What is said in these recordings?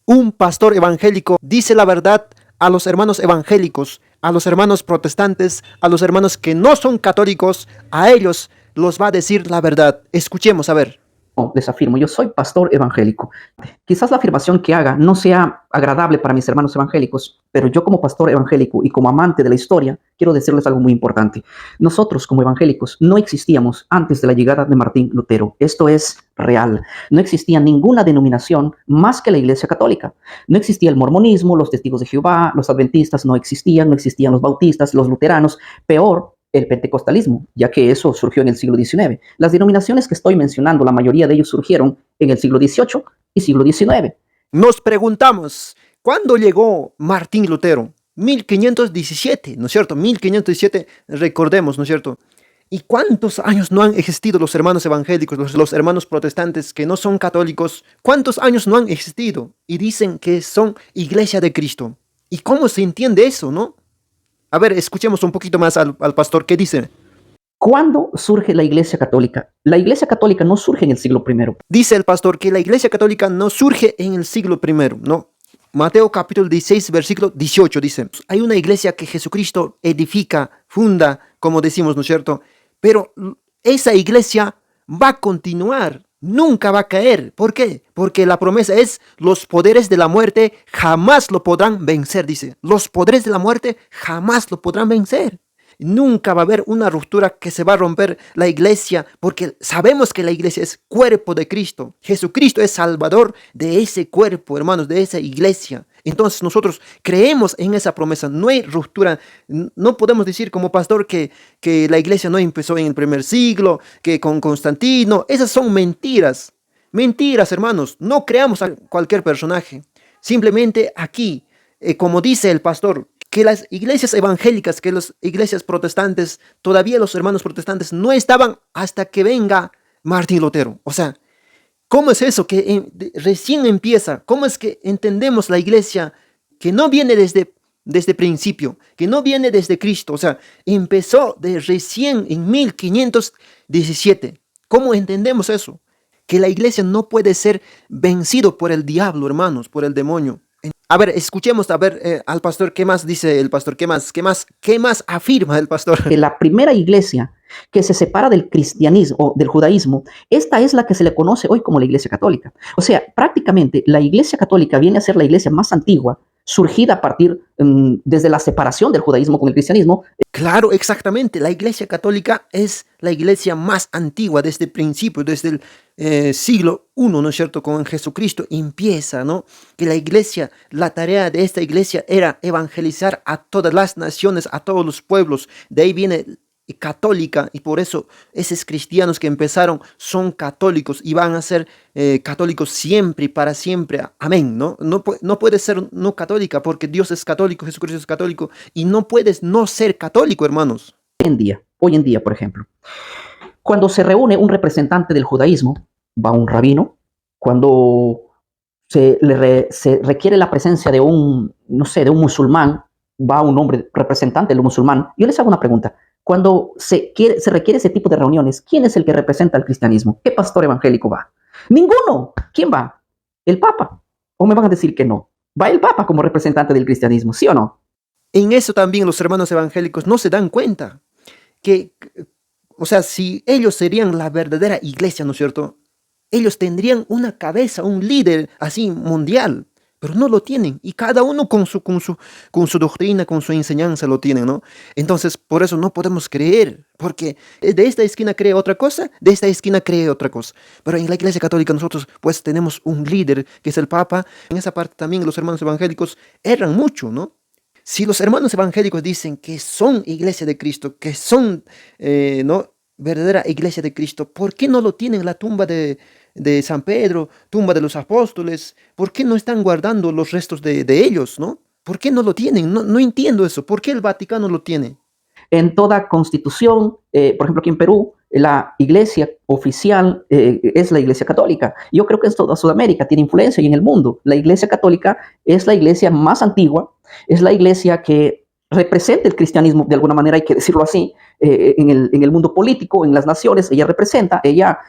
Un pastor evangélico dice la verdad a los hermanos evangélicos, a los hermanos protestantes, a los hermanos que no son católicos, a ellos los va a decir la verdad. Escuchemos, a ver. Les afirmo, yo soy pastor evangélico. Quizás la afirmación que haga no sea agradable para mis hermanos evangélicos, pero yo como pastor evangélico y como amante de la historia, quiero decirles algo muy importante. Nosotros como evangélicos no existíamos antes de la llegada de Martín Lutero. Esto es real. No existía ninguna denominación más que la Iglesia Católica. No existía el mormonismo, los testigos de Jehová, los adventistas no existían los bautistas, los luteranos, peor, el pentecostalismo, ya que eso surgió en el siglo XIX. Las denominaciones que estoy mencionando, la mayoría de ellos surgieron en el siglo XVIII y siglo XIX. Nos preguntamos, ¿cuándo llegó Martín Lutero? 1517, ¿no es cierto? 1517, recordemos, ¿no es cierto? ¿Y cuántos años no han existido los hermanos evangélicos, los hermanos protestantes que no son católicos? ¿Cuántos años no han existido? Y dicen que son Iglesia de Cristo. ¿Y cómo se entiende eso, no? A ver, escuchemos un poquito más al pastor. ¿Qué dice? ¿Cuándo surge la Iglesia Católica? La Iglesia Católica no surge en el siglo I. Dice el pastor que la Iglesia Católica no surge en el siglo I, ¿no? Mateo capítulo 16, versículo 18 dice, hay una iglesia que Jesucristo edifica, funda, como decimos, ¿no es cierto? Pero esa iglesia va a continuar, nunca va a caer. ¿Por qué? Porque la promesa es, los poderes de la muerte jamás lo podrán vencer, dice. Los poderes de la muerte jamás lo podrán vencer. Nunca va a haber una ruptura que se va a romper la iglesia, porque sabemos que la iglesia es cuerpo de Cristo. Jesucristo es salvador de ese cuerpo, hermanos, de esa iglesia. Entonces nosotros creemos en esa promesa, no hay ruptura. No podemos decir como pastor que la iglesia no empezó en el primer siglo, que con Constantino. Esas son mentiras. Mentiras, hermanos. No creamos a cualquier personaje. Simplemente aquí, como dice el pastor, que las iglesias evangélicas, que las iglesias protestantes, todavía los hermanos protestantes no estaban hasta que venga Martín Lutero. O sea, ¿cómo es eso que recién empieza? ¿Cómo es que entendemos la iglesia que no viene desde principio, que no viene desde Cristo? O sea, empezó de recién en 1517. ¿Cómo entendemos eso? Que la iglesia no puede ser vencido por el diablo, hermanos, por el demonio. A ver, escuchemos a ver al pastor, ¿qué más dice el pastor? ¿Qué más afirma el pastor? Que la primera iglesia que se separa del cristianismo o del judaísmo, esta es la que se le conoce hoy como la Iglesia Católica. O sea, prácticamente la Iglesia Católica viene a ser la iglesia más antigua, surgida a partir desde la separación del judaísmo con el cristianismo. Claro, exactamente. La Iglesia Católica es la iglesia más antigua desde el principio, desde el siglo I, ¿no es cierto? Con Jesucristo empieza, ¿no? Que la iglesia, la tarea de esta iglesia era evangelizar a todas las naciones, a todos los pueblos. De ahí viene católica, y por eso esos cristianos que empezaron son católicos y van a ser católicos siempre y para siempre. Amén, ¿no? No puedes ser no católica porque Dios es católico, Jesucristo es católico, y no puedes no ser católico, hermanos. Hoy en día, por ejemplo, cuando se reúne un representante del judaísmo, va un rabino. Cuando se requiere la presencia de un musulmán, va un hombre representante del musulmán. Yo les hago una pregunta. Cuando se requiere ese tipo de reuniones, ¿quién es el que representa al cristianismo? ¿Qué pastor evangélico va? ¡Ninguno! ¿Quién va? ¿El Papa? ¿O me van a decir que no? ¿Va el Papa como representante del cristianismo? ¿Sí o no? En eso también los hermanos evangélicos no se dan cuenta. O sea, si ellos serían la verdadera iglesia, ¿no es cierto? Ellos tendrían una cabeza, un líder así mundial. Pero no lo tienen, y cada uno con su doctrina, con su enseñanza lo tienen, ¿no? Entonces, por eso no podemos creer, porque de esta esquina cree otra cosa, de esta esquina cree otra cosa. Pero en la Iglesia Católica nosotros pues tenemos un líder que es el Papa. En esa parte también los hermanos evangélicos erran mucho, ¿no? Si los hermanos evangélicos dicen que son iglesia de Cristo, que son, ¿no?, verdadera iglesia de Cristo, ¿por qué no lo tienen en la tumba de San Pedro, tumba de los apóstoles? ¿Por qué no están guardando los restos de ellos, no? ¿Por qué no lo tienen? No entiendo eso. ¿Por qué el Vaticano lo tiene? En toda constitución, por ejemplo aquí en Perú, la iglesia oficial es la Iglesia Católica. Yo creo que en toda Sudamérica tiene influencia y en el mundo. La Iglesia Católica es la iglesia más antigua, es la iglesia que representa el cristianismo, de alguna manera hay que decirlo así, en el mundo político, en las naciones, ella representa, ella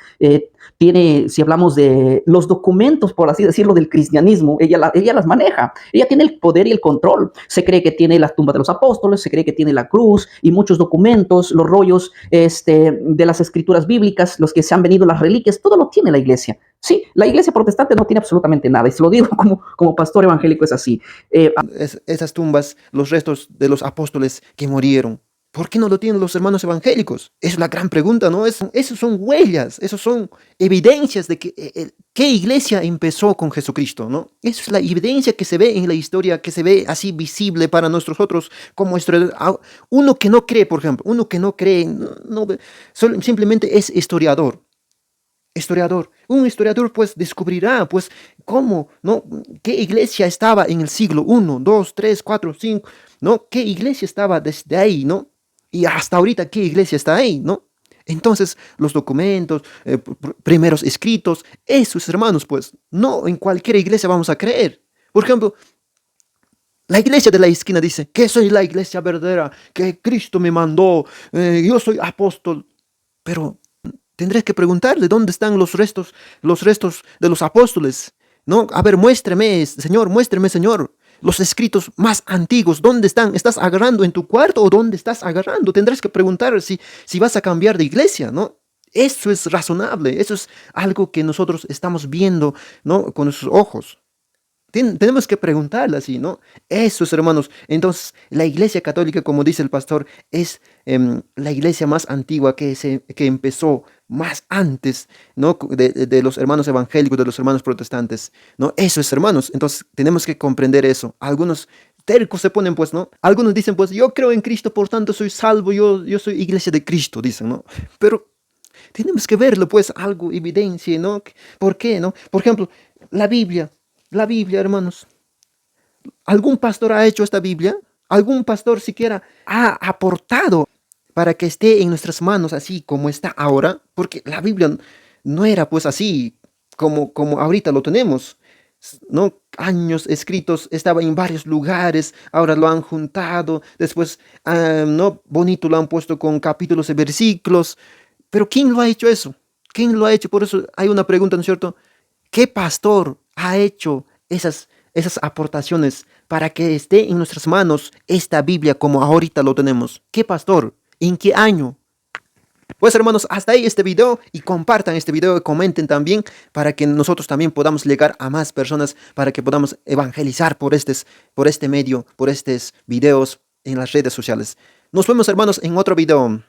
tiene, si hablamos de los documentos, por así decirlo, del cristianismo, ella las maneja, ella tiene el poder y el control, se cree que tiene la tumba de los apóstoles, se cree que tiene la cruz y muchos documentos, los rollos de las escrituras bíblicas, los que se han venido, las reliquias, todo lo tiene la iglesia. Sí, la iglesia protestante no tiene absolutamente nada, y se lo digo como pastor evangélico, es así. Esas tumbas, los restos de los apóstoles que murieron. ¿Por qué no lo tienen los hermanos evangélicos? Es la gran pregunta, ¿no? Esos son huellas, esos son evidencias de que qué iglesia empezó con Jesucristo, ¿no? Eso es la evidencia que se ve en la historia, que se ve así visible para nosotros como historiadores. Uno que no cree, por ejemplo, uno que no cree, simplemente es historiador. Un historiador pues descubrirá pues cómo, ¿no? ¿Qué iglesia estaba en el siglo I, 2, 3, 4, 5, ¿no? ¿Qué iglesia estaba desde ahí, ¿no? Y hasta ahorita, ¿qué iglesia está ahí, ¿no? Entonces, los documentos, primeros escritos, esos hermanos, pues, no en cualquier iglesia vamos a creer. Por ejemplo, la iglesia de la esquina dice que soy la iglesia verdadera, que Cristo me mandó, yo soy apóstol, pero tendré que preguntarle dónde están los restos de los apóstoles, ¿no? A ver, muéstreme, Señor, los escritos más antiguos, ¿dónde están? ¿Estás agarrando en tu cuarto o dónde estás agarrando? Tendrás que preguntar si vas a cambiar de iglesia, ¿no? Eso es razonable, eso es algo que nosotros estamos viendo, ¿no? Con nuestros ojos. Tenemos que preguntarle así, ¿no? Eso es, hermanos. Entonces, la iglesia católica, como dice el pastor, es la iglesia más antigua que empezó más antes, ¿no? De los hermanos evangélicos, de los hermanos protestantes, ¿no? Eso es, hermanos. Entonces, tenemos que comprender eso. Algunos tercos se ponen, pues, ¿no? Algunos dicen, pues, yo creo en Cristo, por tanto soy salvo, yo soy iglesia de Cristo, dicen, ¿no? Pero tenemos que verlo, pues, algo, evidencia, ¿no? ¿Por qué, no? Por ejemplo, la Biblia. La Biblia, hermanos. ¿Algún pastor ha hecho esta Biblia? ¿Algún pastor siquiera ha aportado para que esté en nuestras manos así como está ahora? Porque la Biblia no era pues así como ahorita lo tenemos, ¿no? Años escritos, estaba en varios lugares, ahora lo han juntado, después, ¿no? Bonito lo han puesto con capítulos y versículos. Pero ¿quién lo ha hecho eso? ¿Quién lo ha hecho? Por eso hay una pregunta, ¿no es cierto? ¿Qué pastor ha hecho esas aportaciones para que esté en nuestras manos esta Biblia como ahorita lo tenemos? ¿Qué pastor? ¿En qué año? Pues hermanos, hasta ahí este video y compartan este video y comenten también para que nosotros también podamos llegar a más personas, para que podamos evangelizar por este medio, por estos videos en las redes sociales. Nos vemos hermanos en otro video.